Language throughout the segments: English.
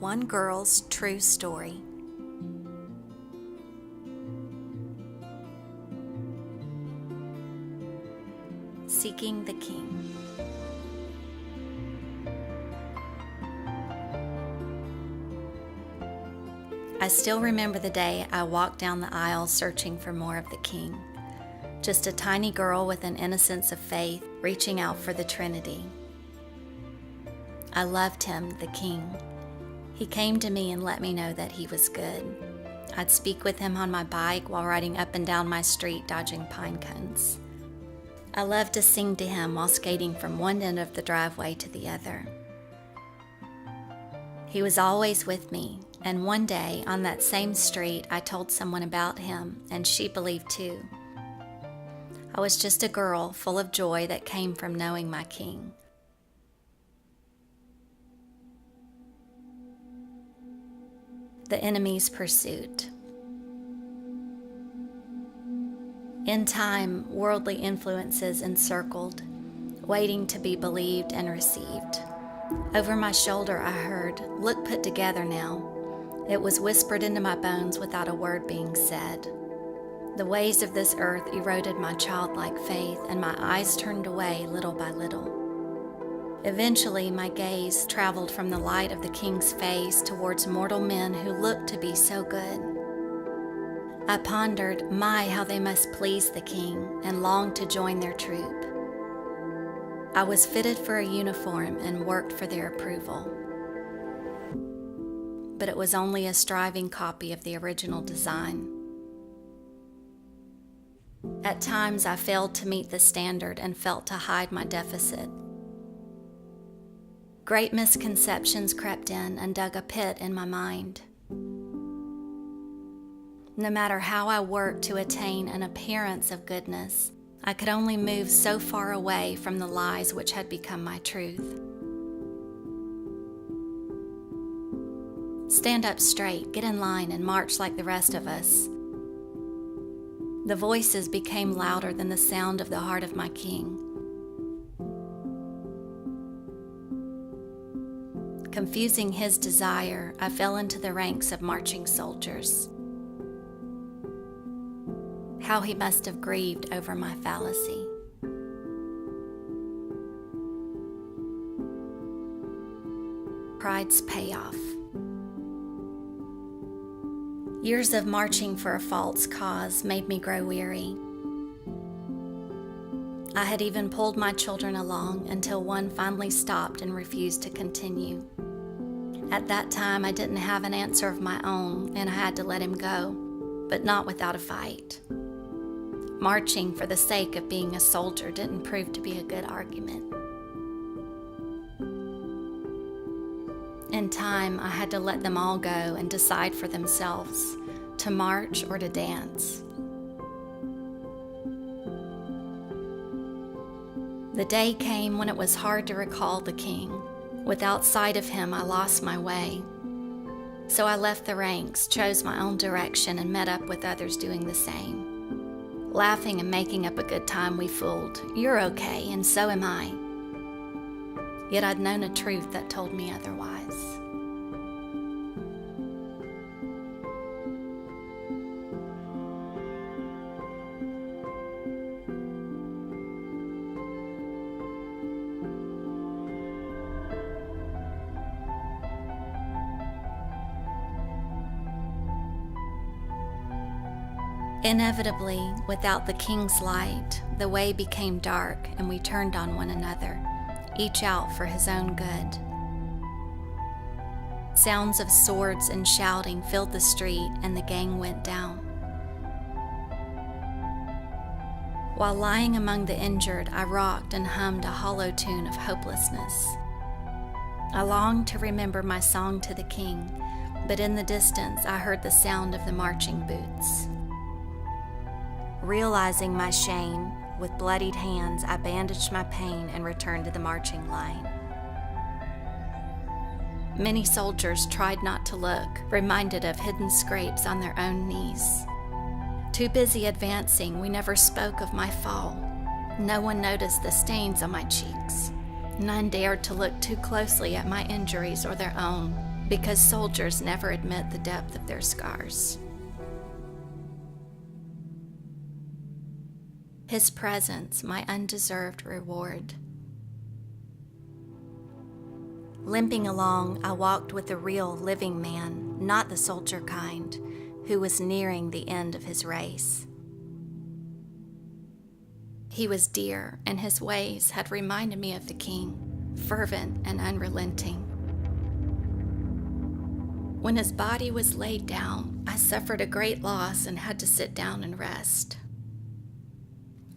One girl's true story. Seeking the King. I still remember the day I walked down the aisle searching for more of the King. Just a tiny girl with an innocence of faith, reaching out for the Trinity. I loved him, the King. He came to me and let me know that he was good. I'd speak with him on my bike while riding up and down my street dodging pine cones. I loved to sing to him while skating from one end of the driveway to the other. He was always with me, and one day on that same street I told someone about him, and she believed too. I was just a girl full of joy that came from knowing my King. The enemy's pursuit. In time, worldly influences encircled, waiting to be believed and received. Over my shoulder I heard, "Look put together now." It was whispered into my bones without a word being said. The ways of this earth eroded my childlike faith, and my eyes turned away little by little. Eventually, my gaze traveled from the light of the King's face towards mortal men who looked to be so good. I pondered, how they must please the King, and longed to join their troop. I was fitted for a uniform and worked for their approval. But it was only a striving copy of the original design. At times, I failed to meet the standard and felt to hide my deficit. Great misconceptions crept in and dug a pit in my mind. No matter how I worked to attain an appearance of goodness, I could only move so far away from the lies which had become my truth. Stand up straight, get in line, and march like the rest of us. The voices became louder than the sound of the heart of my King. Confusing his desire, I fell into the ranks of marching soldiers. How he must have grieved over my fallacy. Pride's payoff. Years of marching for a false cause made me grow weary. I had even pulled my children along until one finally stopped and refused to continue. At that time, I didn't have an answer of my own, and I had to let him go, but not without a fight. Marching for the sake of being a soldier didn't prove to be a good argument. In time, I had to let them all go and decide for themselves, to march or to dance. The day came when it was hard to recall the King. Without sight of him, I lost my way. So I left the ranks, chose my own direction, and met up with others doing the same. Laughing and making up a good time, we fooled. You're okay, and so am I. Yet I'd known a truth that told me otherwise. Inevitably, without the King's light, the way became dark and we turned on one another, each out for his own good. Sounds of swords and shouting filled the street and the gang went down. While lying among the injured, I rocked and hummed a hollow tune of hopelessness. I longed to remember my song to the King, but in the distance I heard the sound of the marching boots. Realizing my shame, with bloodied hands, I bandaged my pain and returned to the marching line. Many soldiers tried not to look, reminded of hidden scrapes on their own knees. Too busy advancing, we never spoke of my fall. No one noticed the stains on my cheeks. None dared to look too closely at my injuries or their own. because soldiers never admit the depth of their scars. His presence, my undeserved reward. Limping along, I walked with a real, living man, not the soldier kind, who was nearing the end of his race. He was dear, and his ways had reminded me of the king, fervent and unrelenting. When his body was laid down, I suffered a great loss and had to sit down and rest.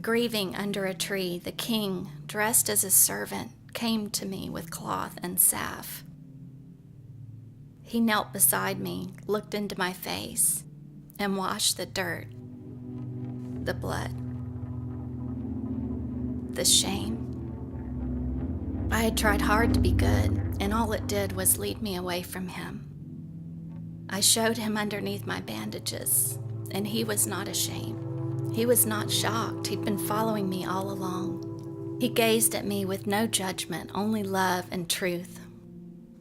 Grieving under a tree, the king, dressed as a servant, came to me with cloth and salve. He knelt beside me, looked into my face, and washed the dirt, the blood, the shame. I had tried hard to be good, and all it did was lead me away from him. I showed him underneath my bandages, and he was not ashamed. He was not shocked. He'd been following me all along. He gazed at me with no judgment, only love and truth.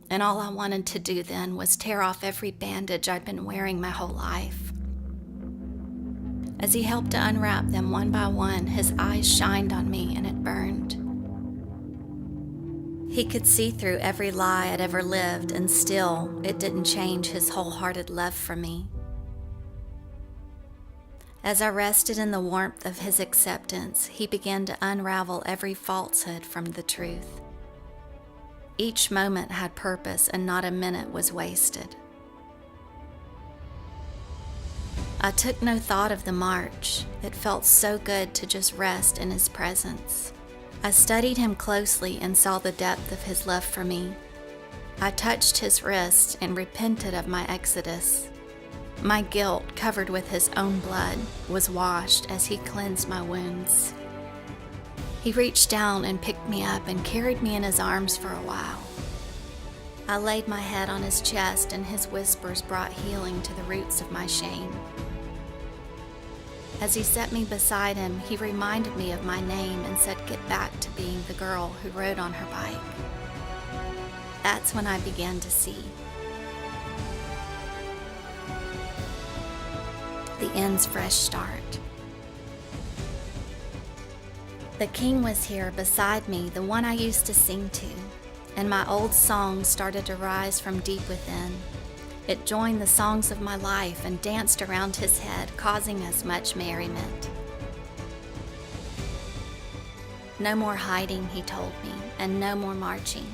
And all I wanted to do then was tear off every bandage I'd been wearing my whole life. As he helped to unwrap them one by one, his eyes shined on me and it burned. He could see through every lie I'd ever lived, and still it didn't change his wholehearted love for me. As I rested in the warmth of his acceptance, he began to unravel every falsehood from the truth. Each moment had purpose, and not a minute was wasted. I took no thought of the march. It felt so good to just rest in his presence. I studied him closely and saw the depth of his love for me. I touched his wrist and repented of my exodus. My guilt, covered with his own blood, was washed as he cleansed my wounds. He reached down and picked me up and carried me in his arms for a while. I laid my head on his chest, and his whispers brought healing to the roots of my shame. As he set me beside him, he reminded me of my name and said, "Get back to being the girl who rode on her bike." That's when I began to see. The end's fresh start. The king was here beside me, the one I used to sing to, and my old song started to rise from deep within. It joined the songs of my life and danced around his head, causing us much merriment. No more hiding, he told me, and no more marching.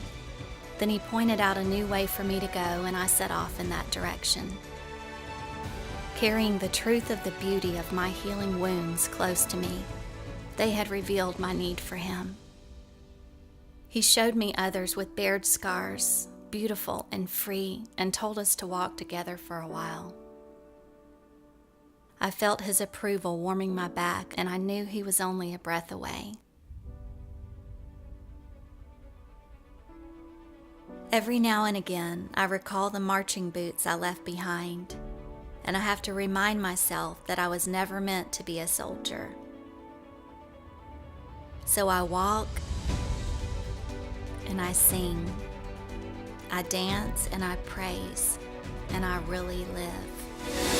Then he pointed out a new way for me to go, and I set off in that direction, carrying the truth of the beauty of my healing wounds close to me. They had revealed my need for him. He showed me others with bared scars, beautiful and free, and told us to walk together for a while. I felt his approval warming my back, and I knew he was only a breath away. Every now and again, I recall the marching boots I left behind, and I have to remind myself that I was never meant to be a soldier. So I walk and I sing, I dance and I praise, and I really live.